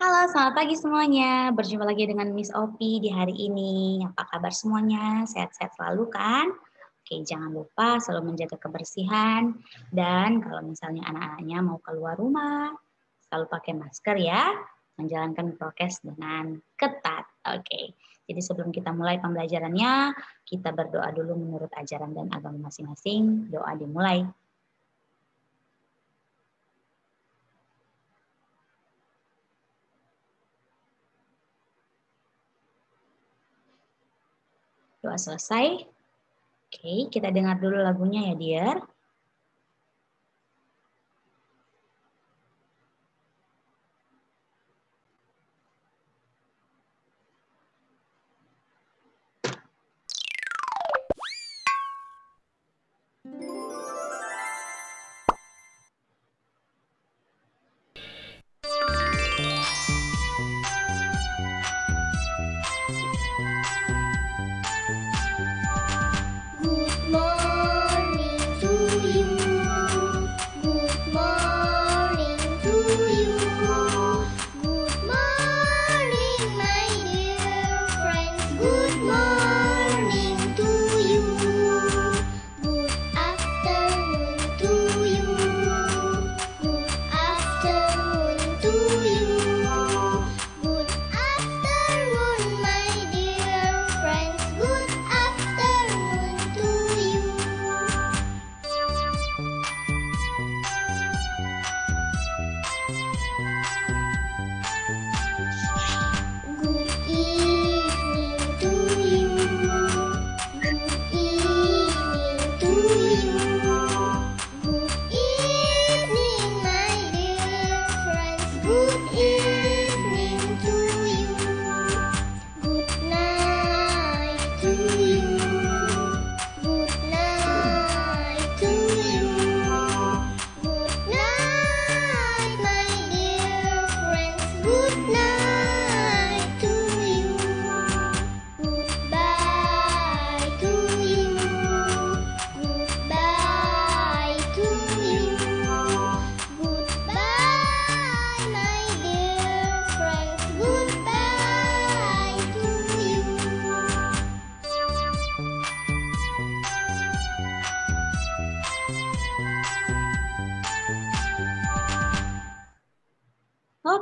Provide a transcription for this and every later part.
Halo, selamat pagi semuanya. Berjumpa lagi dengan Miss Opi di hari ini. Apa kabar semuanya? Sehat-sehat selalu kan? Oke, jangan lupa selalu menjaga kebersihan. Dan kalau misalnya anak-anaknya mau keluar rumah, selalu pakai masker ya. Menjalankan prokes dengan ketat. Oke, jadi sebelum kita mulai pembelajarannya, kita berdoa dulu menurut ajaran dan agama masing-masing. Doa dimulai. Doa selesai. Oke, kita dengar dulu lagunya ya, dear.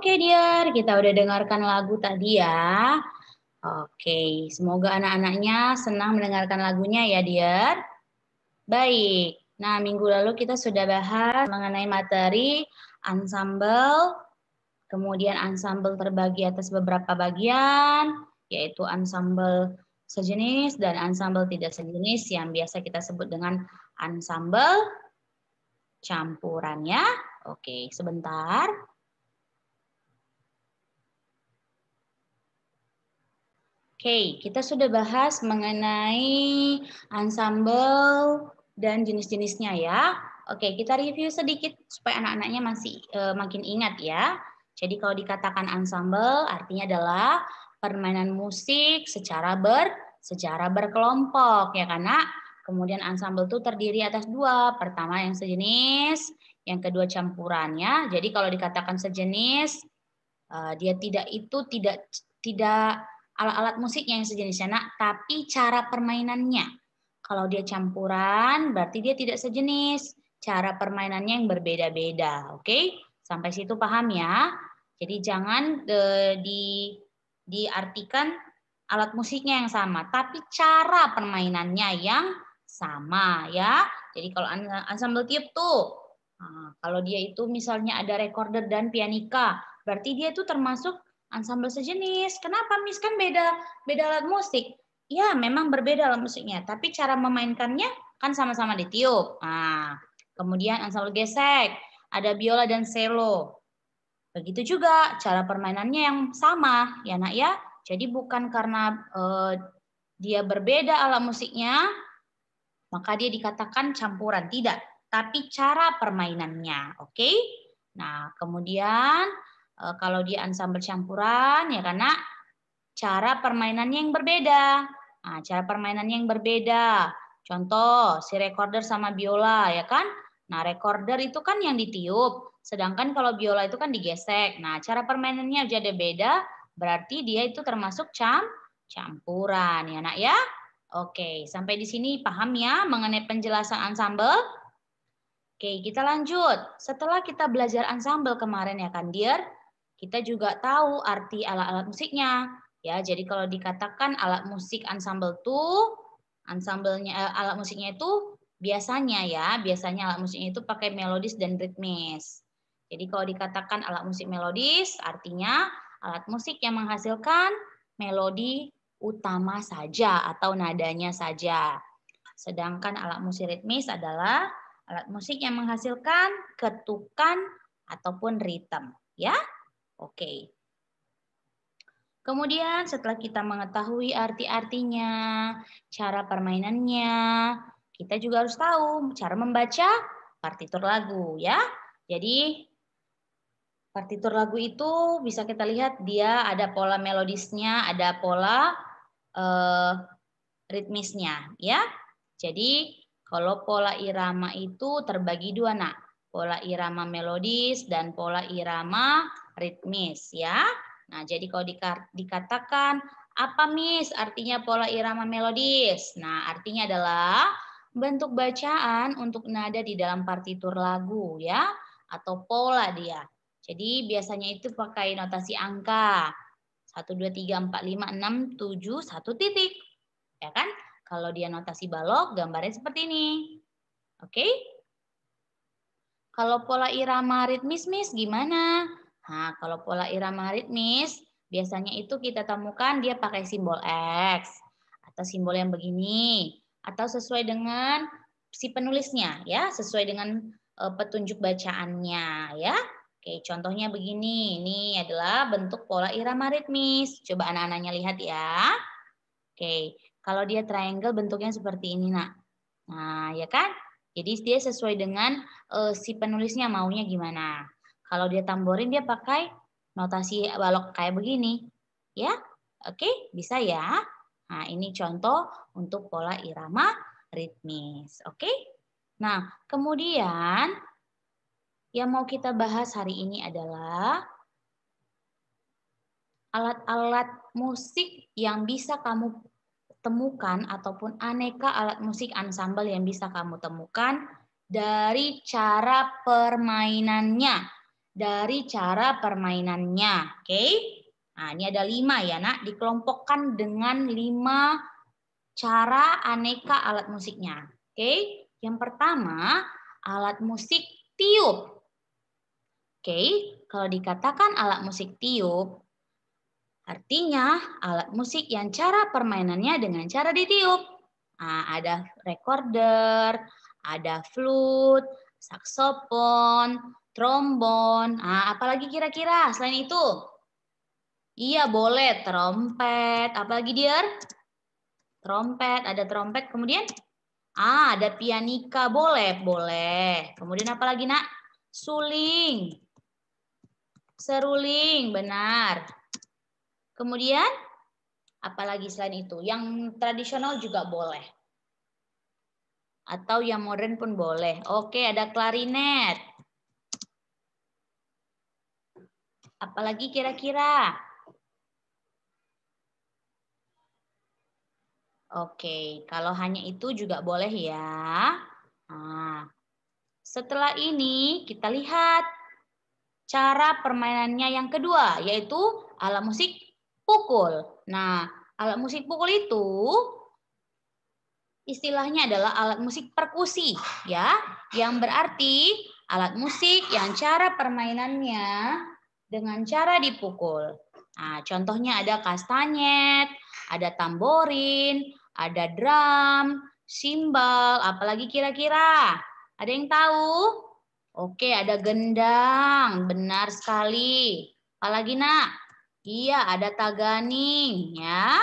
Oke, dear, kita udah dengarkan lagu tadi ya. Oke, semoga anak-anaknya senang mendengarkan lagunya ya, dear. Baik, nah minggu lalu kita sudah bahas mengenai materi ensemble, kemudian ensemble terbagi atas beberapa bagian, yaitu ensemble sejenis dan ensemble tidak sejenis yang biasa kita sebut dengan ensemble campurannya. Oke, sebentar. Oke, kita sudah bahas mengenai ensemble dan jenis-jenisnya ya. Oke, kita review sedikit supaya anak-anaknya masih makin ingat ya. Jadi kalau dikatakan ensemble artinya adalah permainan musik secara berkelompok ya, karena kemudian ensemble itu terdiri atas dua. Pertama yang sejenis, yang kedua campurannya. Jadi kalau dikatakan sejenis, dia tidak alat-alat musiknya yang sejenisnya, nak, tapi cara permainannya. Kalau dia campuran, berarti dia tidak sejenis. Cara permainannya yang berbeda-beda. Oke? Sampai situ paham ya? Jadi jangan diartikan alat musiknya yang sama, tapi cara permainannya yang sama ya. Jadi kalau ensemble tiup tuh, kalau dia itu misalnya ada recorder dan pianika, berarti dia itu termasuk ensemble sejenis. Kenapa, Miss? Kan beda alat musik. Ya, memang berbeda alat musiknya, tapi cara memainkannya kan sama-sama ditiup. Nah, kemudian ensemble gesek, ada biola dan cello. Begitu juga cara permainannya yang sama, ya nak ya. Jadi bukan karena dia berbeda alat musiknya, maka dia dikatakan campuran. Tidak, tapi cara permainannya. Oke? Nah, kemudian kalau dia ensemble campuran ya karena cara permainannya yang berbeda. Nah, cara permainannya yang berbeda. Contoh, si recorder sama biola ya kan? Nah, recorder itu kan yang ditiup, Sedangkan kalau biola itu kan digesek. Nah, cara permainannya jadi beda, berarti dia itu termasuk campuran ya, Nak ya. Oke, sampai di sini paham ya mengenai penjelasan ensemble? Oke, kita lanjut. Setelah kita belajar ensemble kemarin ya kan, Dear, kita juga tahu arti alat-alat musiknya. Ya, jadi kalau dikatakan alat musik ensemble tuh, alat musiknya itu biasanya alat musiknya itu pakai melodis dan ritmis. Jadi kalau dikatakan alat musik melodis, artinya alat musik yang menghasilkan melodi utama saja atau nadanya saja. Sedangkan alat musik ritmis adalah alat musik yang menghasilkan ketukan ataupun ritme, ya. Oke. Kemudian setelah kita mengetahui arti-artinya, cara permainannya, kita juga harus tahu cara membaca partitur lagu, ya. Jadi partitur lagu itu bisa kita lihat dia ada pola melodisnya, ada pola ritmisnya, ya. Jadi kalau pola irama itu terbagi dua, Nak. Pola irama melodis dan pola irama ritmis, ya. Nah, jadi kalau dikatakan apa, Miss, artinya pola irama melodis? Nah, artinya adalah bentuk bacaan untuk nada di dalam partitur lagu, ya, atau pola dia. Jadi biasanya itu pakai notasi angka. 1, 2, 3, 4, 5, 6, 7, 1 titik. Ya kan? Kalau dia notasi balok, gambarnya seperti ini. Oke? Kalau pola irama ritmis, Miss, gimana? Nah, kalau pola irama ritmis, biasanya itu kita temukan dia pakai simbol X. Atau simbol yang begini. Atau sesuai dengan si penulisnya, ya. Sesuai dengan petunjuk bacaannya, ya. Oke, contohnya begini. Ini adalah bentuk pola irama ritmis. Coba anak-anaknya lihat ya. Oke, kalau dia triangle bentuknya seperti ini, Nak. Nah, ya kan? Jadi dia sesuai dengan si penulisnya maunya gimana. Kalau dia tamborin dia pakai notasi balok kayak begini. Ya? Oke, bisa ya? Nah, ini contoh untuk pola irama ritmis. Oke? Nah, kemudian yang mau kita bahas hari ini adalah alat-alat musik yang bisa kamu temukan ataupun aneka alat musik ensemble yang bisa kamu temukan dari cara permainannya. Dari cara permainannya. Oke? Nah, ini ada 5 ya, Nak. Dikelompokkan dengan 5 cara aneka alat musiknya. Oke? Yang pertama, alat musik tiup. Oke, kalau dikatakan alat musik tiup, artinya alat musik yang cara permainannya dengan cara ditiup. Nah, ada recorder, ada flute, saksofon, trombon. Nah, apalagi kira-kira selain itu? Iya, boleh trompet. Apalagi dia? Trompet, ada trompet. Kemudian ada pianika, boleh, boleh. Kemudian apalagi, Nak? Suling. Seruling, benar. Kemudian apalagi selain itu? Yang tradisional juga boleh. Atau yang modern pun boleh. Oke, ada klarinet. Apalagi kira-kira? Oke, kalau hanya itu juga boleh ya. Nah, setelah ini kita lihat cara permainannya yang kedua, yaitu alat musik pukul. Nah, alat musik pukul itu istilahnya adalah alat musik perkusi, ya, yang berarti alat musik yang cara permainannya dengan cara dipukul. Nah, contohnya ada kastanyet, ada tamborin, ada drum, simbal, apalagi kira-kira? Ada yang tahu? Oke, ada gendang, benar sekali. Apalagi, Nak? Iya, ada taganing, ya.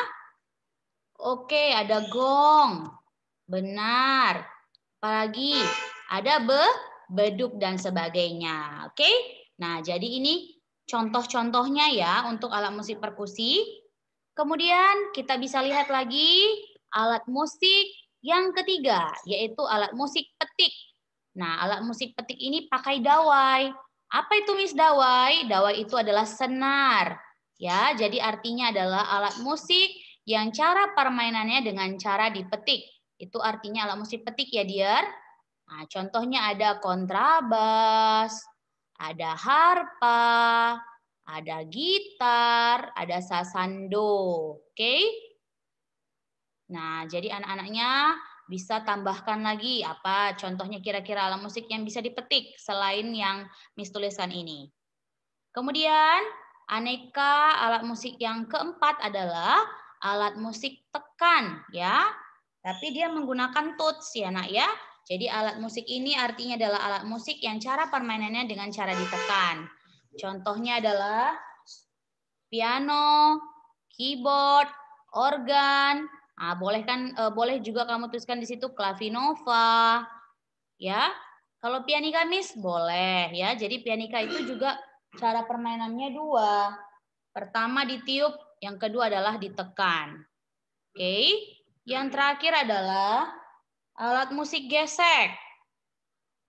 Oke, ada gong. Benar. Apalagi ada beduk dan sebagainya. Oke? Nah, jadi ini contoh-contohnya ya untuk alat musik perkusi. Kemudian kita bisa lihat lagi alat musik yang ketiga, yaitu alat musik petik. Nah, alat musik petik ini pakai dawai. Apa itu Miss Dawai? Dawai itu adalah senar. Ya, jadi artinya adalah alat musik yang cara permainannya dengan cara dipetik. Itu artinya alat musik petik ya, dear. Nah, contohnya ada kontrabas, ada harpa, ada gitar, ada sasando. Oke? Nah, jadi anak-anaknya bisa tambahkan lagi apa contohnya kira-kira alat musik yang bisa dipetik selain yang Miss tuliskan ini. Kemudian aneka alat musik yang keempat adalah alat musik tekan ya. Tapi dia menggunakan tuts ya nak ya. Jadi alat musik ini artinya adalah alat musik yang cara permainannya dengan cara ditekan. Contohnya adalah piano, keyboard, organ. Nah, boleh juga kamu tuliskan di situ clavinova ya. Kalau pianika Miss boleh ya. Jadi pianika itu juga cara permainannya dua. Pertama ditiup, yang kedua adalah ditekan. Oke. Yang terakhir adalah alat musik gesek.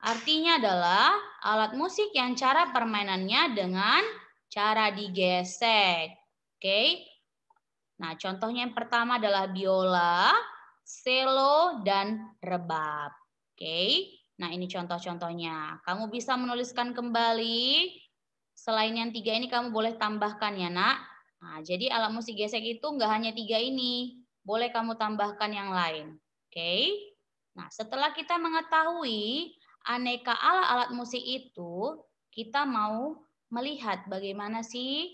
Artinya adalah alat musik yang cara permainannya dengan cara digesek. Oke. Nah, contohnya yang pertama adalah biola, cello, dan rebab. Oke. Nah, ini contoh-contohnya. Kamu bisa menuliskan kembali. Selain yang tiga ini kamu boleh tambahkan ya nak. Nah, jadi alat musik gesek itu nggak hanya tiga ini. Boleh kamu tambahkan yang lain. Oke. Nah, setelah kita mengetahui aneka alat-alat musik itu, kita mau melihat bagaimana sih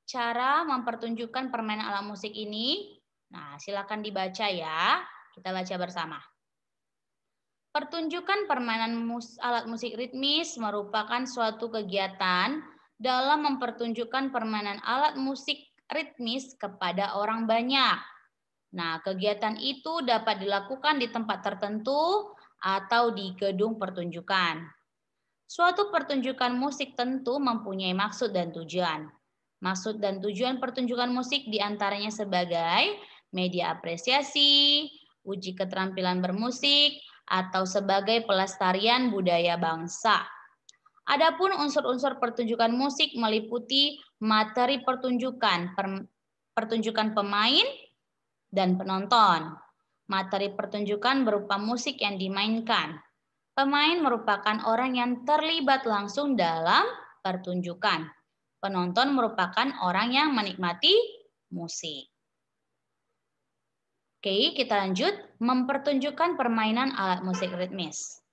cara mempertunjukkan permainan alat musik ini. Nah, silakan dibaca ya. Kita baca bersama. Pertunjukan permainan alat musik ritmis merupakan suatu kegiatan dalam mempertunjukkan permainan alat musik ritmis kepada orang banyak. Nah, kegiatan itu dapat dilakukan di tempat tertentu atau di gedung pertunjukan. Suatu pertunjukan musik tentu mempunyai maksud dan tujuan. Maksud dan tujuan pertunjukan musik diantaranya sebagai media apresiasi, uji keterampilan bermusik, atau sebagai pelestarian budaya bangsa. Adapun unsur-unsur pertunjukan musik meliputi materi pertunjukan pemain dan penonton. Materi pertunjukan berupa musik yang dimainkan. Pemain merupakan orang yang terlibat langsung dalam pertunjukan. Penonton merupakan orang yang menikmati musik. Oke, kita lanjut. Mempertunjukkan permainan alat musik ritmis.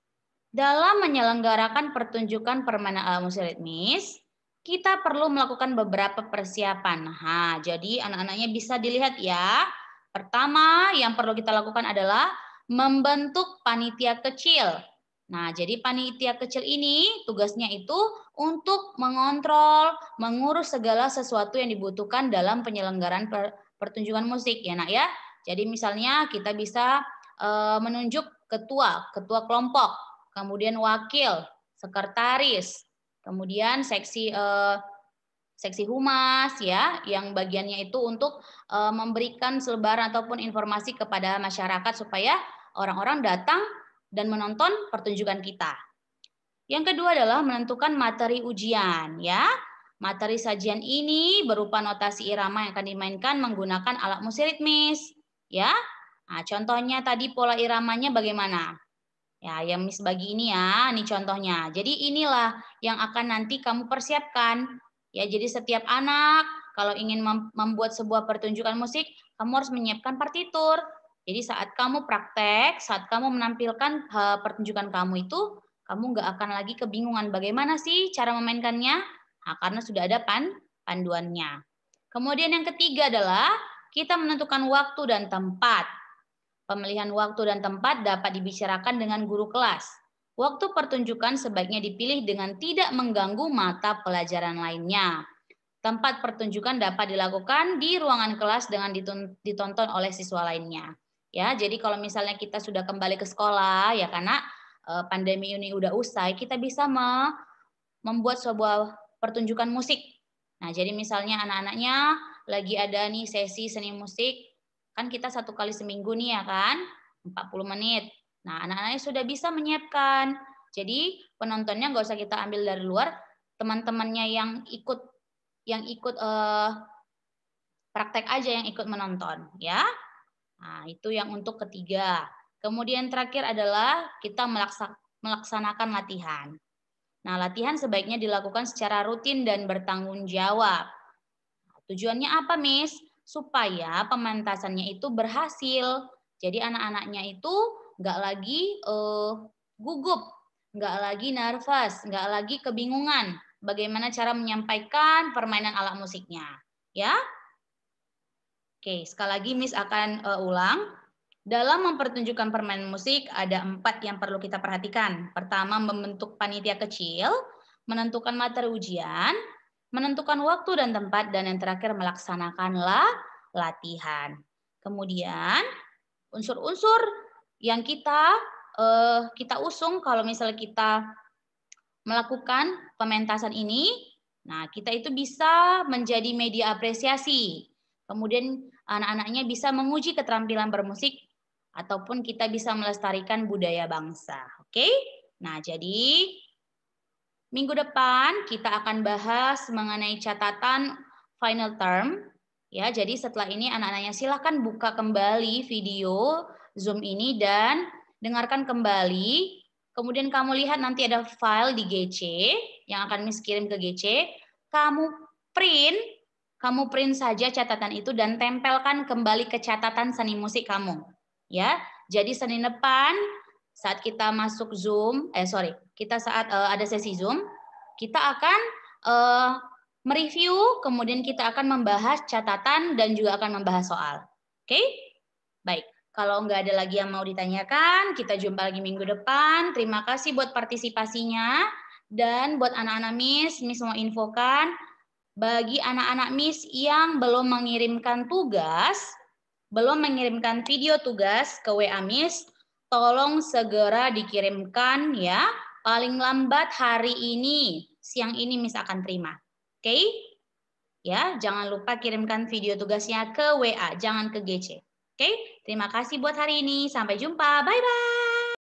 Dalam menyelenggarakan pertunjukan permainan alat musik ritmis, kita perlu melakukan beberapa persiapan. Nah, jadi anak-anaknya bisa dilihat ya. Pertama, yang perlu kita lakukan adalah membentuk panitia kecil. Nah, jadi panitia kecil ini tugasnya itu untuk mengontrol, mengurus segala sesuatu yang dibutuhkan dalam penyelenggaraan pertunjukan musik ya nak ya. Jadi misalnya kita bisa menunjuk ketua kelompok, kemudian wakil, sekretaris, kemudian seksi humas ya, yang bagiannya itu untuk memberikan selebaran ataupun informasi kepada masyarakat supaya orang-orang datang dan menonton pertunjukan kita. Yang kedua adalah menentukan materi ujian ya. Materi sajian ini berupa notasi irama yang akan dimainkan menggunakan alat musik ritmis ya. Nah, contohnya tadi pola iramanya bagaimana? Ya, yang Miss bagi ini ya, ini contohnya. Jadi inilah yang akan nanti kamu persiapkan. Ya, jadi setiap anak kalau ingin membuat sebuah pertunjukan musik, kamu harus menyiapkan partitur. Jadi saat kamu praktek, saat kamu menampilkan pertunjukan kamu itu, kamu nggak akan lagi kebingungan bagaimana sih cara memainkannya. Nah, karena sudah ada panduannya. Kemudian yang ketiga adalah kita menentukan waktu dan tempat. Pemilihan waktu dan tempat dapat dibicarakan dengan guru kelas. Waktu pertunjukan sebaiknya dipilih dengan tidak mengganggu mata pelajaran lainnya. Tempat pertunjukan dapat dilakukan di ruangan kelas dengan ditonton oleh siswa lainnya. Ya, jadi kalau misalnya kita sudah kembali ke sekolah ya karena pandemi ini udah usai, kita bisa membuat sebuah pertunjukan musik. Nah, jadi misalnya anak-anaknya lagi ada nih sesi seni musik, kan kita 1 kali seminggu nih ya kan, 40 menit. Nah, anak-anaknya sudah bisa menyiapkan Jadi penontonnya nggak usah kita ambil dari luar, teman-temannya yang ikut praktek aja yang ikut menonton ya. Nah, itu yang untuk ketiga. Kemudian terakhir adalah kita melaksanakan latihan. Nah, latihan sebaiknya dilakukan secara rutin dan bertanggung jawab. Tujuannya apa, Miss? Supaya pementasannya itu berhasil. Jadi anak-anaknya itu nggak lagi gugup, nggak lagi nervous, nggak lagi kebingungan bagaimana cara menyampaikan permainan alat musiknya. Ya, oke, sekali lagi Miss akan ulang. Dalam mempertunjukkan permainan musik, ada 4 yang perlu kita perhatikan. Pertama, membentuk panitia kecil, menentukan materi ujian, menentukan waktu dan tempat, dan yang terakhir melaksanakanlah latihan. Kemudian, unsur-unsur yang kita usung kalau misalnya kita melakukan pementasan ini, nah kita itu bisa menjadi media apresiasi. Kemudian anak-anaknya bisa menguji keterampilan bermusik ataupun kita bisa melestarikan budaya bangsa. Oke? Nah, jadi minggu depan kita akan bahas mengenai catatan final term. Ya, jadi setelah ini anak-anaknya silahkan buka kembali video Zoom ini dan dengarkan kembali. Kemudian kamu lihat nanti ada file di GC yang akan Miss kirim ke GC. Kamu print saja catatan itu dan tempelkan kembali ke catatan seni musik kamu. Ya, jadi Senin depan saat kita masuk Zoom, kita saat ada sesi Zoom, kita akan mereview, kemudian kita akan membahas catatan dan juga akan membahas soal. Oke? Baik, kalau nggak ada lagi yang mau ditanyakan, kita jumpa lagi minggu depan. Terima kasih buat partisipasinya. Dan buat anak-anak Miss mau infokan, bagi anak-anak Miss yang belum mengirimkan tugas, belum mengirimkan video tugas ke WA Miss, tolong segera dikirimkan ya. Paling lambat hari ini, siang ini Miss akan terima. Oke? Ya, jangan lupa kirimkan video tugasnya ke WA, jangan ke GC. Oke? Terima kasih buat hari ini. Sampai jumpa. Bye-bye.